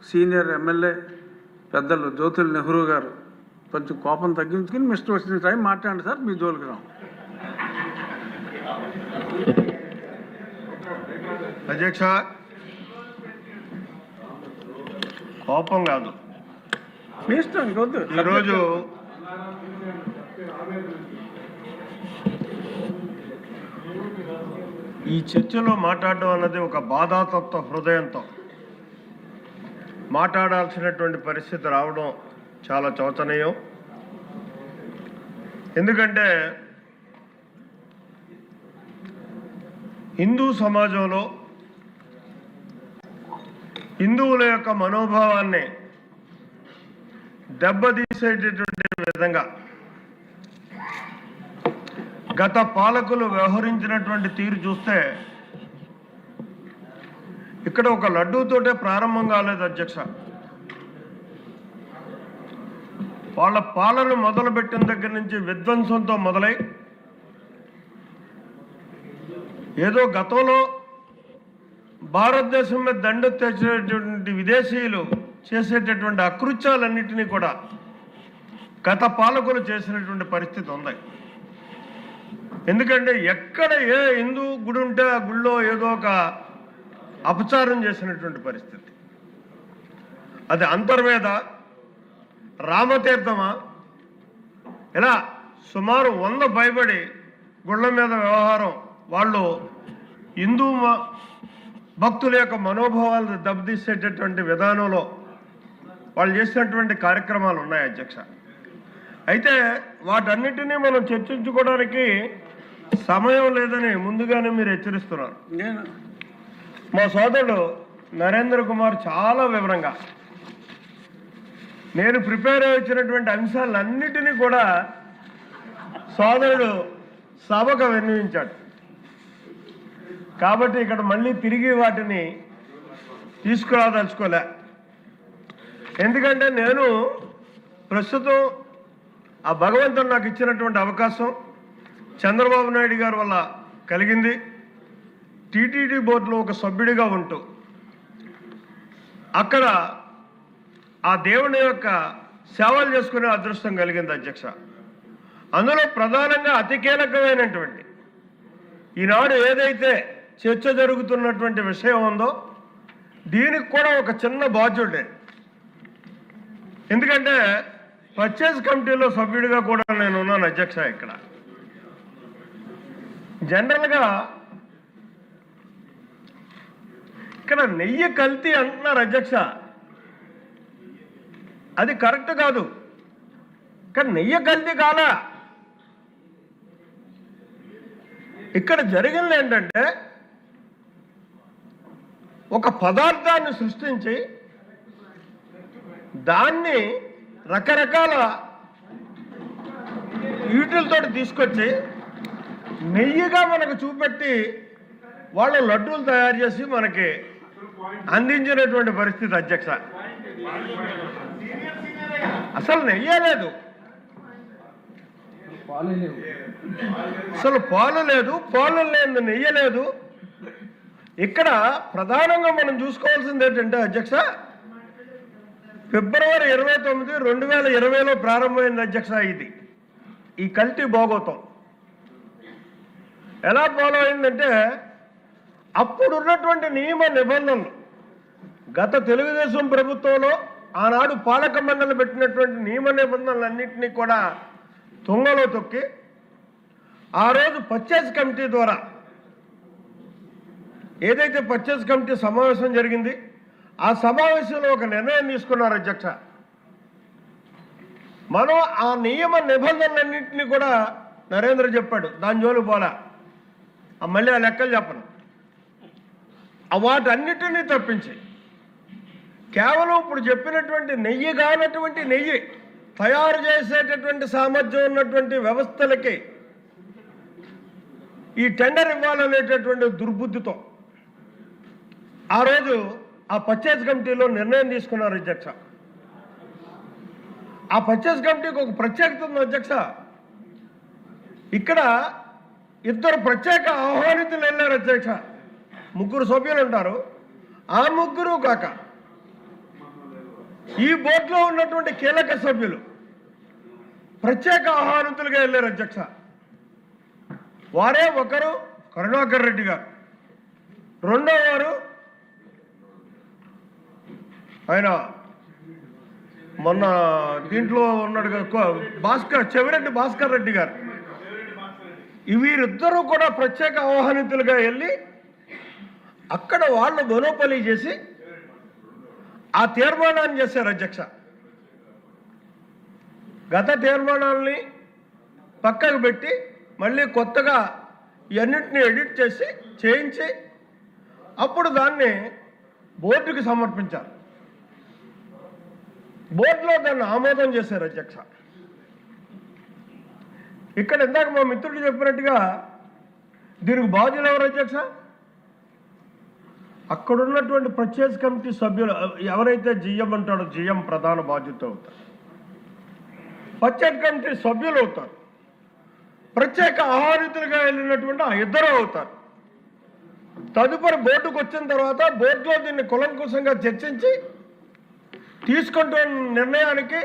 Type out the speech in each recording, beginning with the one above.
Senior MLA పెద్దలు జ్యోతుల్ నెహ్రూ గారు కొంచెం కోపం తగ్గించుకుని మిస్టర్ వచ్చిన టైం మాట్లాడండి సార్, మీ జోలికి రాం. అధ్యక్ష, కోపం కాదు, మీ ఇష్టం. ఇంకొద్దు. ఈరోజు ఈ చర్చలో మాట్లాడడం అన్నది ఒక బాధాతత్వ హృదయంతో మాట్లాడాల్సినటువంటి పరిస్థితి రావడం చాలా శోచనీయం. ఎందుకంటే హిందూ సమాజంలో హిందువుల యొక్క మనోభావాన్ని దెబ్బతీసేటటువంటి విధంగా గత పాలకులు వ్యవహరించినటువంటి తీరు చూస్తే ఇక్కడ ఒక లడ్డూతోటే ప్రారంభం కాలేదు అధ్యక్ష. వాళ్ళ పాలన మొదలుపెట్టిన దగ్గర నుంచి విధ్వంసంతో మొదలై ఏదో గతంలో భారతదేశం మీద దండు తెచ్చేటటువంటి విదేశీయులు చేసేటటువంటి అకృత్యాలన్నింటినీ కూడా గత పాలకులు చేసినటువంటి పరిస్థితి ఉంది. ఎందుకంటే ఎక్కడ ఏ హిందూ గుడి ఉంటే ఆ గుడిలో ఏదో ఒక అపచారం చేసినటువంటి పరిస్థితి. అది అంతర్వేద, రామతీర్థమా, ఇలా సుమారు 100 పైబడి గుళ్ళ మీద వ్యవహారం వాళ్ళు హిందూ భక్తుల యొక్క మనోభావాలను దెబ్బతీసేటటువంటి విధానంలో వాళ్ళు చేసినటువంటి కార్యక్రమాలు ఉన్నాయి అధ్యక్ష. అయితే వాటన్నిటినీ మనం చర్చించుకోవడానికి సమయం లేదని ముందుగానే మీరు హెచ్చరిస్తున్నారు. మా సోదరుడు నరేంద్ర కుమార్ చాలా వివరంగా నేను ప్రిపేర్ వచ్చినటువంటి అంశాలన్నిటినీ కూడా సోదరుడు సభకు విన్నవించాడు. కాబట్టి ఇక్కడ మళ్ళీ తిరిగి వాటిని తీసుకురాదలుచుకోలే. ఎందుకంటే నేను ప్రస్తుతం ఆ భగవంతుడు నాకు ఇచ్చినటువంటి అవకాశం చంద్రబాబు నాయుడు గారి వల్ల కలిగింది. టీటీడీ బోర్డులో ఒక సభ్యుడిగా ఉంటూ అక్కడ ఆ దేవుని యొక్క సేవలు చేసుకునే అదృష్టం కలిగింది అధ్యక్ష. అందులో ప్రధానంగా అతి కీలకమైనటువంటి ఈనాడు ఏదైతే చర్చ జరుగుతున్నటువంటి విషయం ఉందో దీనికి కూడా ఒక చిన్న బాధ్యుడే. ఎందుకంటే పర్చేజ్ కమిటీలో సభ్యుడిగా కూడా నేను ఉన్నాను అధ్యక్ష. ఇక్కడ జనరల్గా ఇక్కడ నెయ్యి కల్తీ అంటున్నారు అధ్యక్ష. అది కరెక్ట్ కాదు. కానీ నెయ్యి కల్తీ కాలా. ఇక్కడ జరిగింది ఏంటంటే ఒక పదార్థాన్ని సృష్టించి దాన్ని రకరకాల వీటిలతో తీసుకొచ్చి నెయ్యిగా మనకు చూపెట్టి వాళ్ళు లడ్డూలు తయారు చేసి మనకి అందించినటువంటి పరిస్థితి అధ్యక్ష. అసలు నెయ్యే లేదు, అసలు పాలు లేదు, పాలు లేదు, నెయ్యి లేదు. ఇక్కడ ప్రధానంగా మనం చూసుకోవాల్సింది ఏంటంటే అధ్యక్ష, ఫిబ్రవరి 29, 2020లో ప్రారంభమైంది అధ్యక్ష. ఈ కల్తీ భోగోతం ఎలా ఫాలో అయిందంటే అప్పుడున్నటువంటి నియమ నిబంధనలు గత తెలుగుదేశం ప్రభుత్వంలో ఆనాడు పాలక మండలి పెట్టినటువంటి నియమ నిబంధనలన్నింటినీ కూడా తుంగలో తొక్కి ఆ రోజు పర్చేజ్ కమిటీ ద్వారా ఏదైతే పర్చేజ్ కమిటీ సమావేశం జరిగింది ఆ సమావేశంలో ఒక నిర్ణయం తీసుకున్నారు అధ్యక్ష. మనం ఆ నియమ నిబంధనలన్నింటినీ కూడా నరేంద్ర చెప్పాడు, దాని జోలు పోలా, మళ్ళీ ఆ లెక్కలు చెప్పను. వాటన్నిటినీ తప్పించి కేవలం ఇప్పుడు చెప్పినటువంటి నెయ్యి కానటువంటి నెయ్యి తయారు చేసేటటువంటి సామర్థ్యం ఉన్నటువంటి వ్యవస్థలకి ఈ టెండర్ ఇవ్వాలనేటటువంటి దుర్బుద్ధితో ఆ రోజు ఆ పర్చేజ్ కమిటీలో నిర్ణయం తీసుకున్నారు అధ్యక్ష. ఆ పర్చేజ్ కమిటీకి ఒక ప్రత్యేకత ఉంది అధ్యక్ష. ఇక్కడ 2 ప్రత్యేక ఆహ్వానితులు వెళ్ళారు అధ్యక్ష. 3 సభ్యులు ఉంటారు. ఆ 3 కాక ఈ బోర్డులో ఉన్నటువంటి కీలక సభ్యులు ప్రత్యేక ఆహ్వానితులుగా వెళ్ళారు అధ్యక్ష. వారే ఒకరు కరుణాకర్ రెడ్డి గారు, రెండో వారు ఆయన మొన్న దీంట్లో ఉన్నాడు చెవిరెడ్డి భాస్కర్ రెడ్డి గారు. వీరిద్దరూ కూడా ప్రత్యేక ఆహ్వానితులుగా వెళ్ళి అక్కడ వాళ్ళు బొనోపలి చేసి ఆ తీర్మానాన్ని చేశారు అధ్యక్ష. గత తీర్మానాల్ని పక్కకు పెట్టి మళ్ళీ కొత్తగా ఇవన్నింటినీ ఎడిట్ చేయించి అప్పుడు దాన్ని బోర్డుకి సమర్పించారు. బోర్డులో దాన్ని ఆమోదం చేశారు అధ్యక్ష. ఇక్కడ ఇందాక మా మిత్రుడు చెప్పినట్టుగా దీనికి బాధ్యులు ఎవరు అధ్యక్ష? అక్కడున్నటువంటి ప్రత్యేక కమిటీ సభ్యులు ఎవరైతే జిఎం అంటాడో జిఎం ప్రధాన బాధ్యత అవుతారు, ప్రత్యేక కమిటీ సభ్యులు అవుతారు, ప్రత్యేక ఆహ్వానితులుగా వెళ్ళినటువంటి ఆ ఇద్దరు అవుతారు. తదుపరి బోర్డుకు వచ్చిన తర్వాత బోర్డులో దీన్ని కులంకుశంగా చర్చించి తీసుకుంటున్న నిర్ణయానికి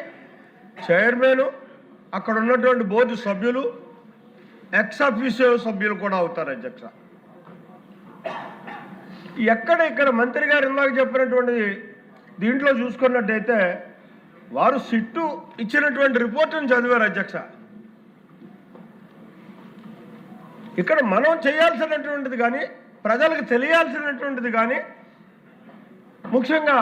చైర్మన్, అక్కడ ఉన్నటువంటి బోర్డు సభ్యులు, ఎక్స్ అఫీషియో సభ్యులు కూడా అవుతారు అధ్యక్ష. ఇక్కడ మంత్రి గారు ఇందాక చెప్పినటువంటిది దీంట్లో చూసుకున్నట్టయితే వారు సిట్టు ఇచ్చినటువంటి రిపోర్టును చదివారు అధ్యక్ష. ఇక్కడ మనం చేయాల్సినటువంటిది కానీ ప్రజలకు తెలియాల్సినటువంటిది కానీ ముఖ్యంగా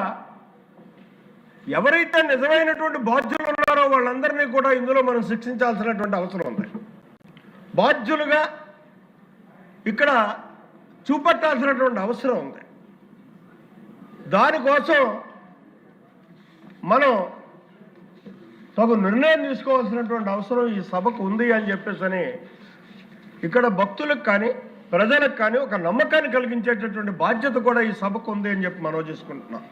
ఎవరైతే నిజమైనటువంటి బాధ్యులు ఉన్నారో వాళ్ళందరినీ కూడా ఇందులో మనం శిక్షించాల్సినటువంటి అవసరం ఉంది. బాధ్యులుగా ఇక్కడ చూపెట్టాల్సినటువంటి అవసరం ఉంది. దానికోసం మనం తగు నిర్ణయం తీసుకోవాల్సినటువంటి అవసరం ఈ సభకు ఉంది అని చెప్పేసి ఇక్కడ భక్తులకు కానీ ప్రజలకు కానీ ఒక నమ్మకాన్ని కలిగించేటటువంటి బాధ్యత కూడా ఈ సభకు ఉంది అని చెప్పి మనం చేసుకుంటున్నాం.